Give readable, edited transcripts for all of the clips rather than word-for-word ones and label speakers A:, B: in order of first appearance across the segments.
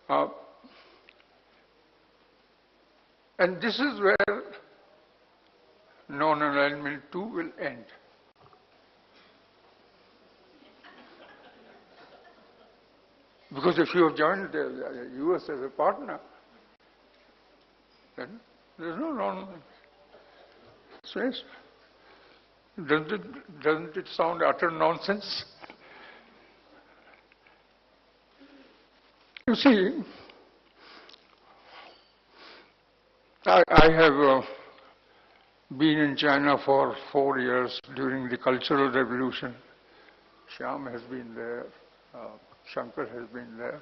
A: Uh, and this is where non-alignment 2 will end. Because if you have joined the US as a partner, then there's no non-alignment. So yes, doesn't it sound utter nonsense? You see, I have been in China for 4 years during the Cultural Revolution. Shyam has been there, Shankar has been there.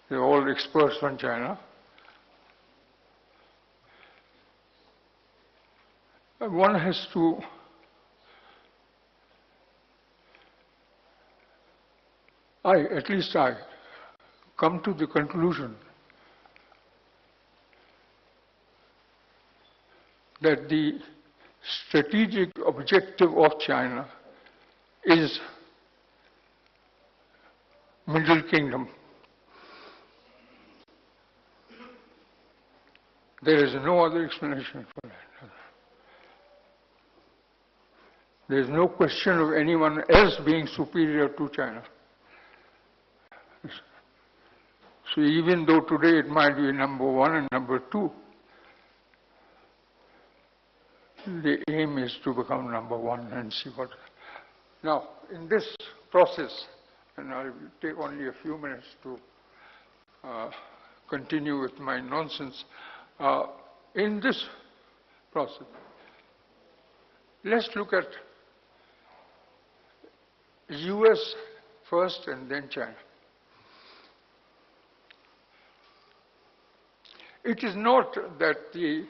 A: They're all experts on China. One has to at least I come to the conclusion that the strategic objective of China is Middle Kingdom. There is no other explanation for that. There is no question of anyone else being superior to China. So even though today it might be number 1 and number 2, the aim is to become number 1 and see what. Now, in this process, and I will take only a few minutes to continue with my nonsense, in this process, let's look at US first and then China. It is not that the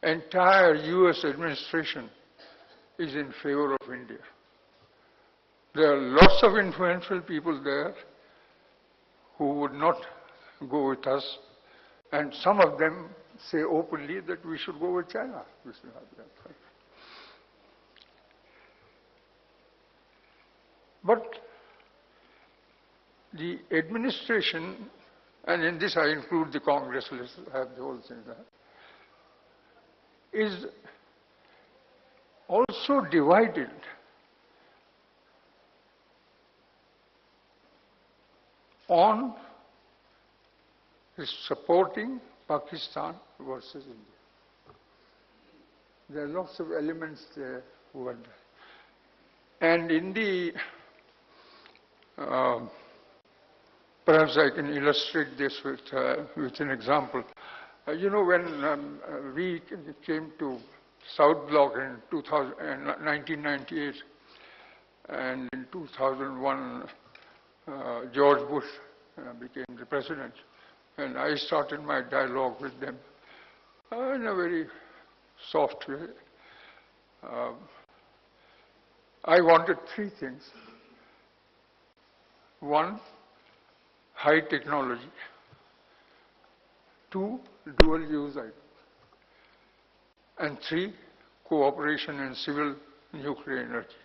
A: entire US administration is in favor of India. There are lots of influential people there who would not go with us, and some of them say openly that we should go with China. We should have that. But the administration, and in this I include the Congress, let's have the whole thing there, is also divided on supporting Pakistan versus India. There are lots of elements there who are there. And in the, perhaps I can illustrate this with an example. You know, when we came to South Bloc in 1998, and in 2001, George Bush became the president, and I started my dialogue with them in a very soft way. I wanted 3 things. 1, high technology. 2, dual use items. And 3, cooperation in civil nuclear energy.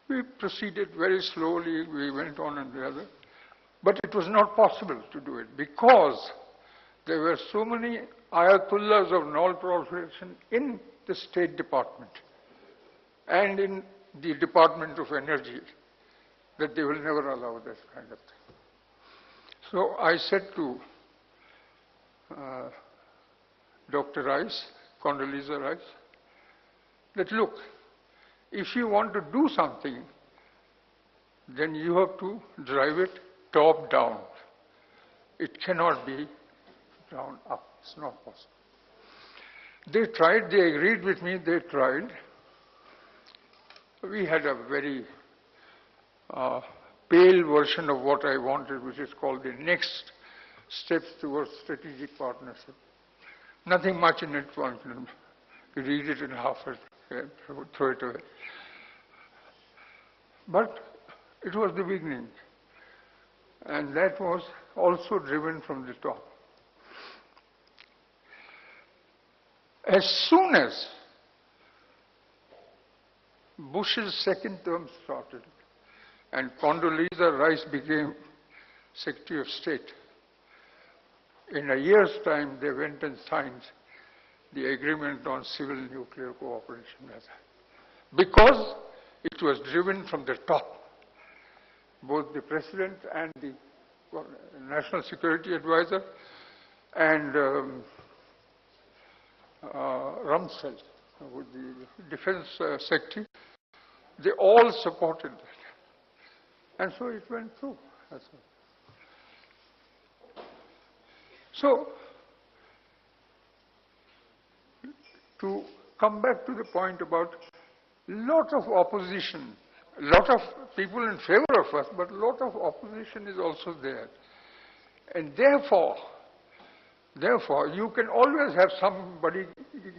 A: We proceeded very slowly, we went on and the other, but it was not possible to do it because there were so many ayatollahs of non-proliferation in the State Department and in the Department of Energy that they will never allow that kind of thing. So I said to Dr. Rice, Condoleezza Rice, that look, if you want to do something, then you have to drive it top down. It cannot be down up. It's not possible. They tried, they agreed with me, they tried. We had a very pale version of what I wanted, which is called the next steps towards strategic partnership. Nothing much in it, one can read it in half and throw it away. But it was the beginning. And that was also driven from the top. As soon as Bush's second term started, and Condoleezza Rice became Secretary of State. In a year's time, they went and signed the agreement on civil nuclear cooperation, because it was driven from the top. Both the President and the National Security Advisor and Rumsfeld, with the Defense Secretary, they all supported that. And so it went through. So, to come back to the point about lot of opposition, lot of people in favor of us, but lot of opposition is also there. And therefore, you can always have somebody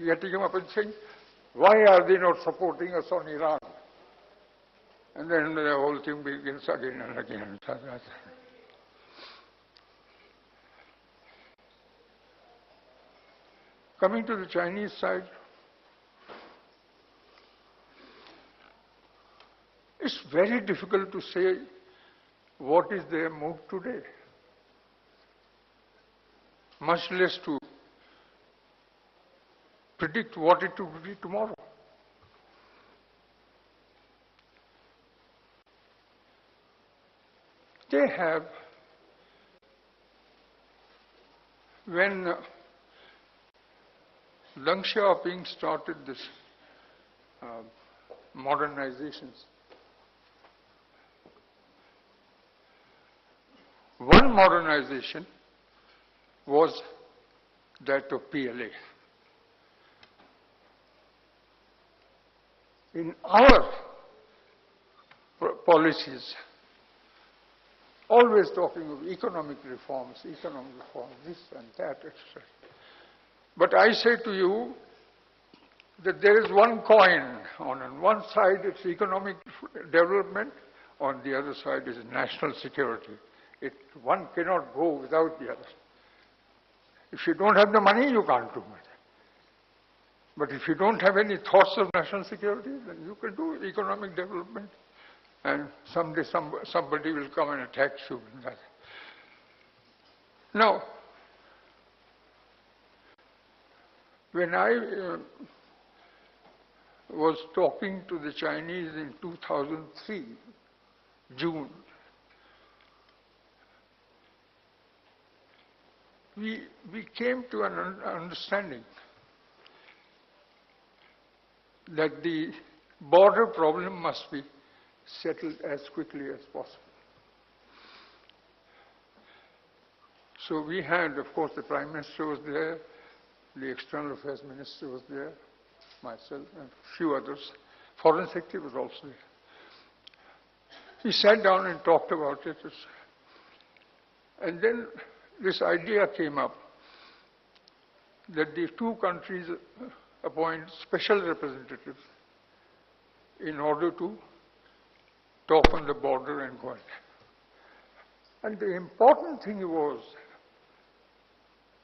A: getting up and saying, why are they not supporting us on Iran? And then the whole thing begins again and again. Coming to the Chinese side, it's very difficult to say what is their move today, much less to predict what it will be tomorrow. They have, when Deng Xiaoping started this modernizations, one modernization was that of PLA. In our policies, always talking of economic reforms, this and that, etc. But I say to you that there is one coin. On one side it's economic development, on the other side is national security. One cannot go without the other. If you don't have the money, you can't do it. But if you don't have any thoughts of national security, then you can do economic development. And someday somebody will come and attack you. Now, when I was talking to the Chinese in 2003, June, we came to an understanding that the border problem must be settled as quickly as possible. So we had, of course, the Prime Minister was there, the External Affairs Minister was there, myself and a few others. Foreign Secretary was also there. We sat down and talked about it. And then this idea came up that the two countries appoint special representatives in order to talk on the border and go on. And the important thing was,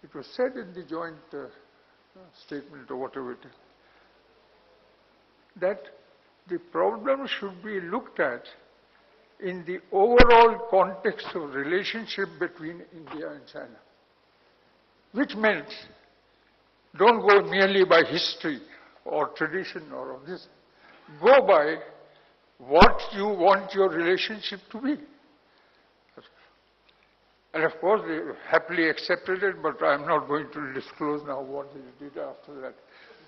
A: it was said in the joint statement or whatever it is, that the problem should be looked at in the overall context of relationship between India and China, which meant don't go merely by history or tradition or of this. Go by what you want your relationship to be. And of course, they happily accepted it, but I'm not going to disclose now what they did after that.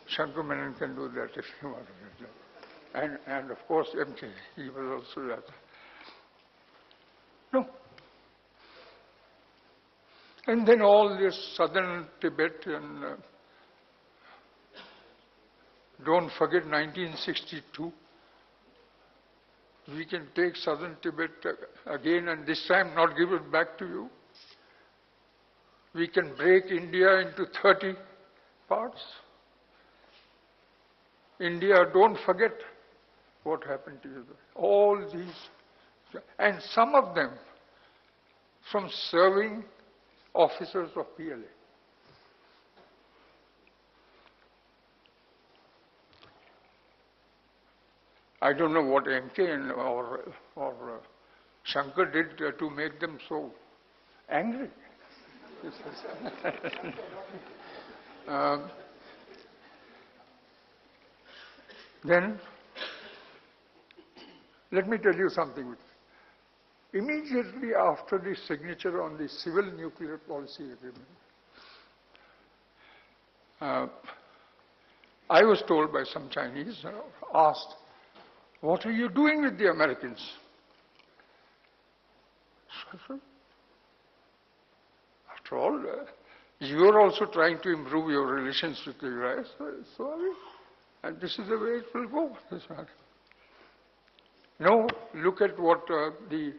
A: Shankar Menon can do that if he wants to do that. And of course, MK, he was also that. No. And then all this southern Tibet and don't forget 1962. We can take southern Tibet again and this time not give it back to you. We can break India into 30 parts. India, don't forget what happened to you. All these, and some of them from serving officers of PLA. I don't know what MK or Shankar did to make them so angry. Then, let me tell you something. Immediately after the signature on the Civil Nuclear Policy Agreement, I was told by some Chinese, asked, what are you doing with the Americans? After all, you are also trying to improve your relations with the US, so are we. And this is the way it will go. No, look at what the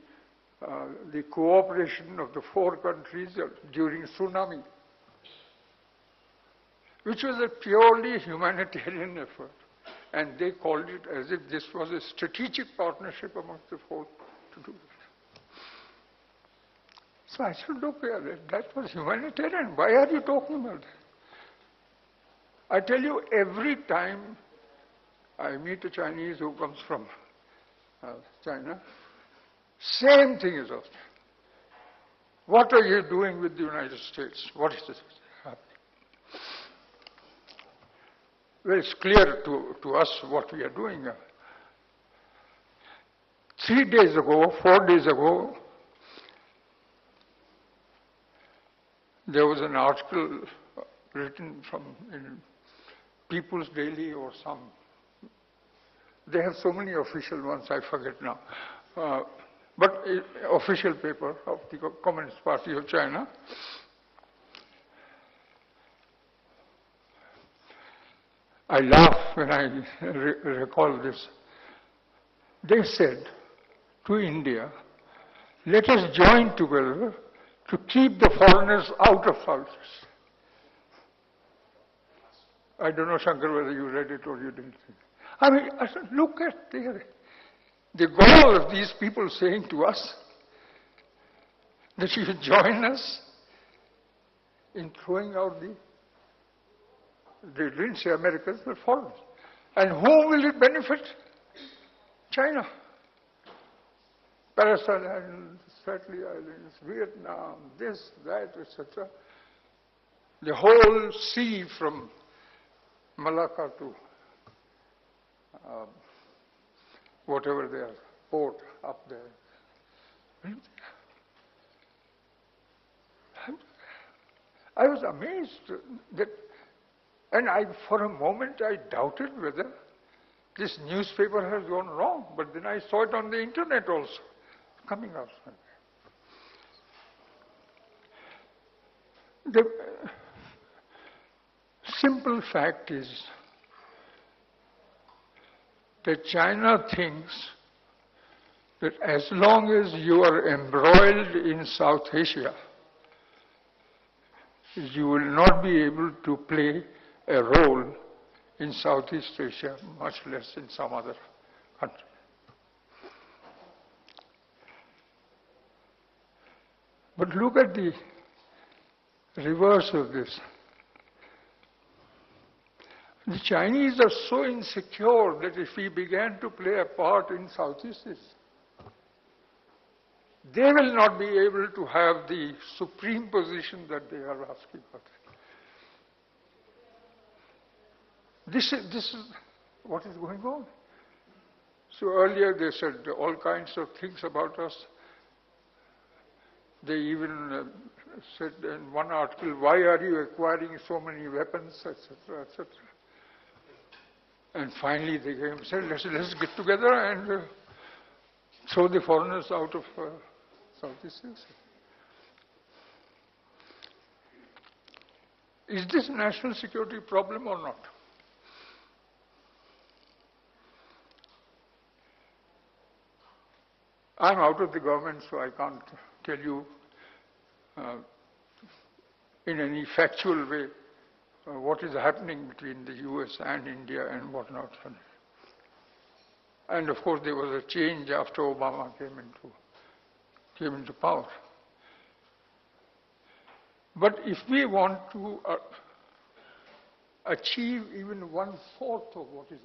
A: cooperation of the 4 countries during tsunami, which was a purely humanitarian effort. And they called it as if this was a strategic partnership amongst the 4 to do it. So I said, look, that was humanitarian. Why are you talking about that? I tell you, every time I meet a Chinese who comes from China, same thing is asked. What are you doing with the United States? What is this happening? Well, it's clear to us what we are doing. 3 days ago, 4 days ago, there was an article written in People's Daily or some. They have so many official ones, I forget now. But official paper of the Communist Party of China. I laugh when I recall this. They said to India, let us join together to keep the foreigners out of Southeast. I don't know, Shankar, whether you read it or you didn't. I mean, I said, look at the goal of these people saying to us that you should join us in throwing out they didn't say Americans, but foreigners. And whom will it benefit? China. Paracel Islands, Spratly Islands, Vietnam, this, that, etc. The whole sea from Malacca to whatever their port up there. I was amazed that, and for a moment I doubted whether this newspaper has gone wrong, but then I saw it on the internet also, coming out. The simple fact is that China thinks that as long as you are embroiled in South Asia, you will not be able to play a role in Southeast Asia, much less in some other country. But look at the reverse of this. The Chinese are so insecure that if we began to play a part in Southeast Asia, they will not be able to have the supreme position that they are asking for. This is what is going on. So earlier they said all kinds of things about us. They even said in one article, why are you acquiring so many weapons, etc., etc. And finally they came and said, let's get together and throw the foreigners out of Southeast Asia. Is this a national security problem or not? I'm out of the government, so I can't tell you in any factual way what is happening between the US and India and whatnot. And of course there was a change after Obama came into power. But if we want to achieve even 1/4 of what is